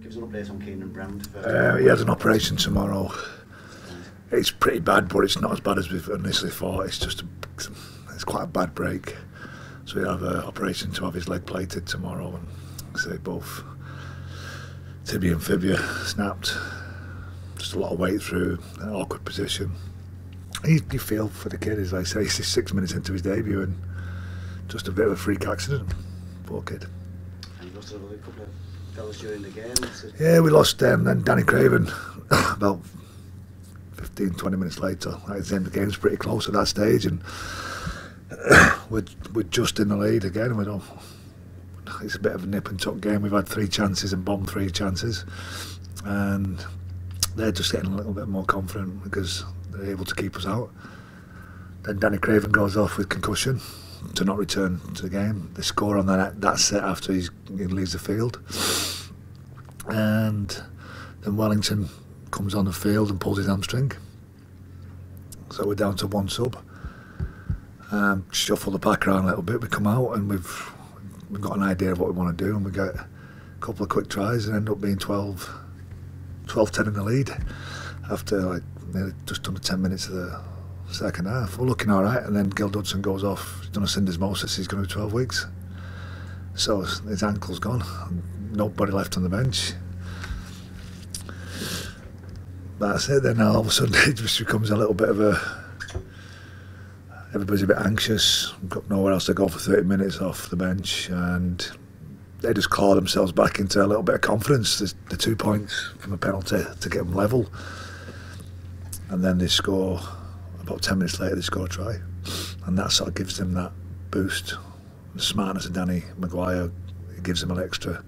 Give us an update on Keenan Brand. He has an operation tomorrow. It's pretty bad, but it's not as bad as we initially thought. It's just it's quite a bad break. So he'll have an operation to have his leg plated tomorrow, and say both tibia and fibia snapped. Just a lot of weight through an awkward position. You feel for the kid, as I say, he's 6 minutes into his debut and just a bit of a freak accident. Poor kid. And you lost a couple of fellas during the game. Yeah, we lost then Danny Craven about 15-20 minutes later. The game's pretty close at that stage, and we're just in the lead again. It's a bit of a nip and tuck game. We've had 3 chances and bombed 3 chances, and they're just getting a little bit more confident because they're able to keep us out. Then Danny Craven goes off with concussion to not return to the game. They score on that set after he leaves the field, and then Wellington comes on the field and pulls his hamstring. So we're down to 1 sub. Shuffle the pack around a little bit. We come out and we've got an idea of what we want to do, and we get a couple of quick tries and end up being 12-10 in the lead after just under 10 minutes of the second half. We're looking all right, and then Gil Dudson goes off. He's done a syndesmosis. He's going to be 12 weeks. So his ankle's gone. Nobody left on the bench. That's it. Then all of a sudden it just becomes a little bit of everybody's a bit anxious. We've got nowhere else to go for 30 minutes off the bench, and they just claw themselves back into a little bit of confidence. There's the 2 points from a penalty to get them level, and then they score. About 10 minutes later, they score a try, and that sort of gives them that boost. The smartness of Danny Maguire, it gives them an extra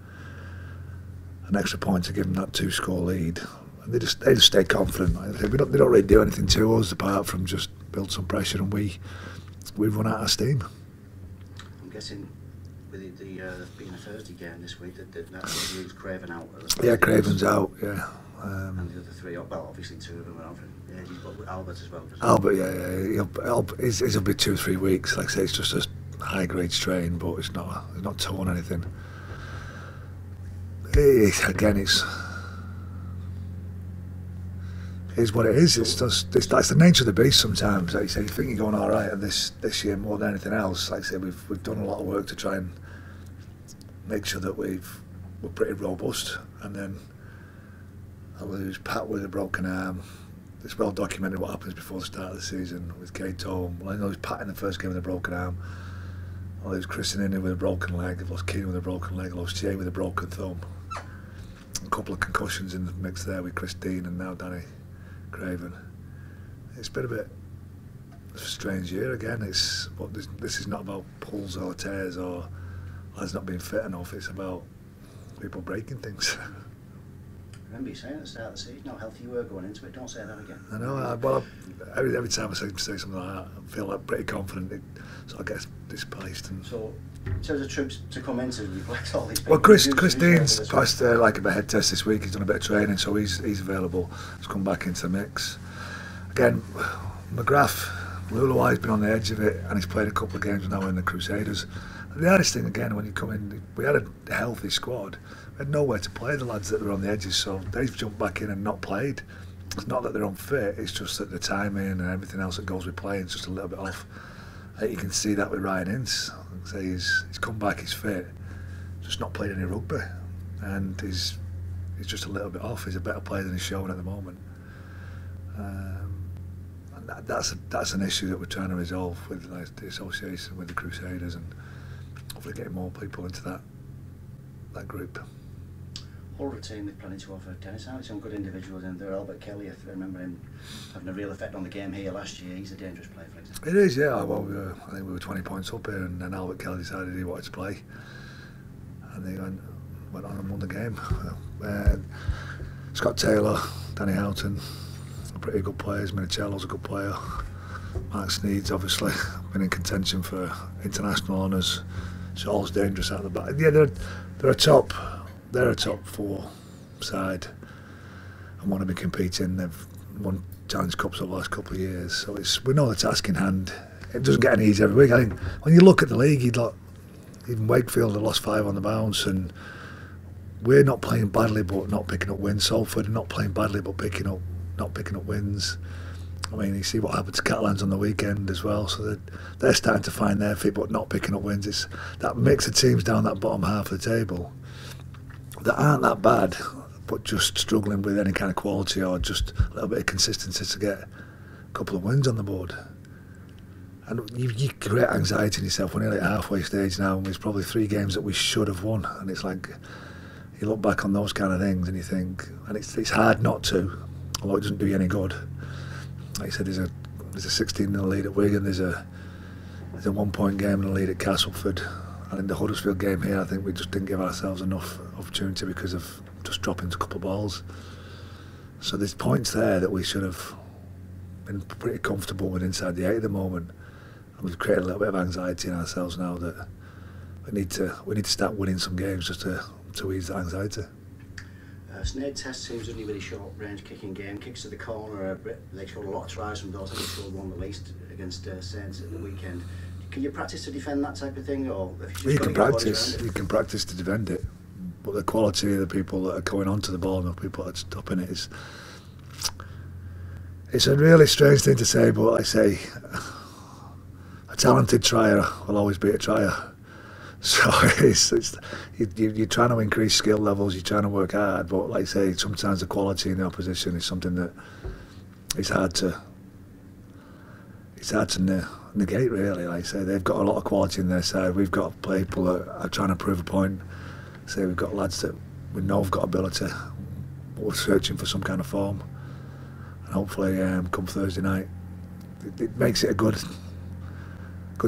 point to give them that 2-score lead. And they just stay confident. They don't really do anything to us apart from just build some pressure, and we run out of steam. I'm guessing with it being a Thursday game this week, that moves Craven out. Yeah, Craven's out. Yeah. And the other 3, well, obviously 2 of them are out. Yeah, you've got Albert as well. Albert, yeah. He'll be 2 or 3 weeks. Like I say, it's just a high-grade strain, but it's not torn or anything. Again, it's what it is. That's the nature of the beast sometimes. Like you say, you think you're going all right at this year more than anything else. Like I say, we've done a lot of work to try and make sure that we're pretty robust, and then I lose Pat with a broken arm. It's well documented what happens before the start of the season with Kato. I lose Pat in the first game with a broken arm. I lose Chris in with a broken leg. I lost Keenan with a broken leg. I lost Jay with a broken thumb. A couple of concussions in the mix there with Chris Dean and now Danny Craven. It's been a bit of a strange year again. This is not about pulls or tears or lads not being fit enough. It's about people breaking things. I remember you saying at the start of the season how healthy you were going into it. Don't say that again. I know. Every time I say something like that, I feel pretty confident. So I get displaced. So, in terms of troops to come into, you've left all these people. Well, Chris Dean's passed a head test this week. He's done a bit of training, so he's available. He's come back into the mix. Again, McGrath, Luluai's been on the edge of it, and he's played a couple of games now in the Crusaders. The hardest thing again when you come in, we had a healthy squad. We had nowhere to play the lads that were on the edges, so they've jumped back in and not played. It's not that they're unfit, it's just that the timing and everything else that goes with playing is just a little bit off. You can see that with Ryan Ince. He's come back, he's fit, just not played any rugby, and he's just a little bit off. He's a better player than he's showing at the moment, and that's an issue that we're trying to resolve with the association with the Crusaders, and hopefully getting more people into that group. Hull team with plenty to offer. Dennis, how some good individuals in there. Albert Kelly, if I remember him having a real effect on the game here last year. He's a dangerous player, for example. It is, yeah. Well, I think we were 20 points up here, and then Albert Kelly decided he wanted to play, and they went on and won the game. Scott Taylor, Danny Houghton, pretty good players. Minicello's a good player. Mark Sneed's obviously been in contention for international honours. Shaw's dangerous out of the back. Yeah, they're a top 4 side and want to be competing. They've won Challenge Cups over the last couple of years, so we know the task in hand. It doesn't get any easier every week. I think when you look at the league, even Wakefield have lost 5 on the bounce, and we're not playing badly but not picking up wins. Salford are not playing badly but not picking up wins. I mean, you see what happened to Catalans on the weekend as well, so they're starting to find their feet but not picking up wins. That makes the teams down that bottom half of the table that aren't that bad but just struggling with any kind of quality or just a little bit of consistency to get a couple of wins on the board. And you create anxiety in yourself. We're nearly at halfway stage now, and there's probably 3 games that we should have won, and it's like you look back on those kind of things and you think, and it's hard not to, although it doesn't do you any good. Like I said, there's a 16-0 lead at Wigan, there's a 1-point game and a lead at Castleford, and in the Huddersfield game here I think we just didn't give ourselves enough opportunity because of just dropping a couple of balls. So there's points there that we should have been pretty comfortable with inside the 8 at the moment, and we've created a little bit of anxiety in ourselves now that we need to start winning some games just to ease that anxiety. Sneyd Test seems only really short range kicking game. Kicks to the corner, they scored a lot of tries from those. I think they scored one at least against Saints at the weekend. Can you practice to defend that type of thing, or you can practice? You can practice to defend it, but the quality of the people that are going onto the ball and the people that are stopping it it's a really strange thing to say, but I say a talented trier will always be a trier. So you're trying to increase skill levels, you're trying to work hard, but like I say, sometimes the quality in the opposition is something that it's hard to negate, really. Like I say, they've got a lot of quality in their side. We've got people that are trying to prove a point. Say we've got lads that we know have got ability, but we're searching for some kind of form, and hopefully come Thursday night it makes it a good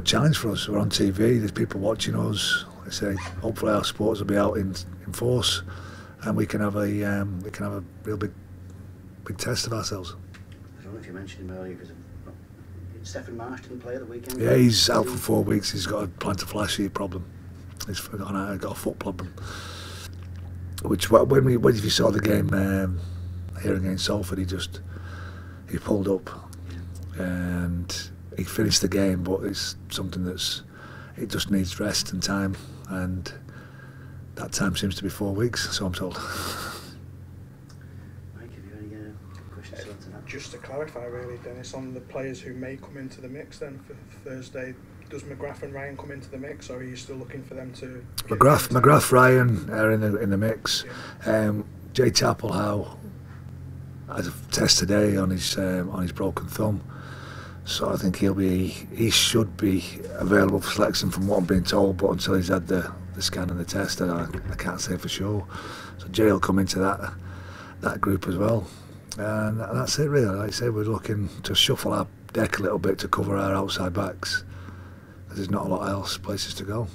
challenge for us. We're on TV, there's people watching us. I say hopefully our supporters will be out in force, and we can have a real big test of ourselves. I don't know if you mentioned him earlier, because Stephen Marsh didn't play at the weekend. Yeah, he's out for 4 weeks. He's got a plantar fascia problem. He's got a foot problem. Which when you saw the game here against Salford, he pulled up and he finished the game, but it's something it just needs rest and time, and that time seems to be 4 weeks, so I'm told. Mike, have you any questions to that? Just to clarify really, Dennis, on the players who may come into the mix then for Thursday, does McGrath and Ryan come into the mix, or are you still looking for them to... McGrath, Ryan are in the mix. Yeah. Jay Chapelhow has a test today on his broken thumb. So I think he should be available for selection from what I'm being told, but until he's had the scan and the test, I can't say for sure. So Jay will come into that group as well, and that's it really. Like I say, we're looking to shuffle our deck a little bit to cover our outside backs, because there's not a lot else places to go.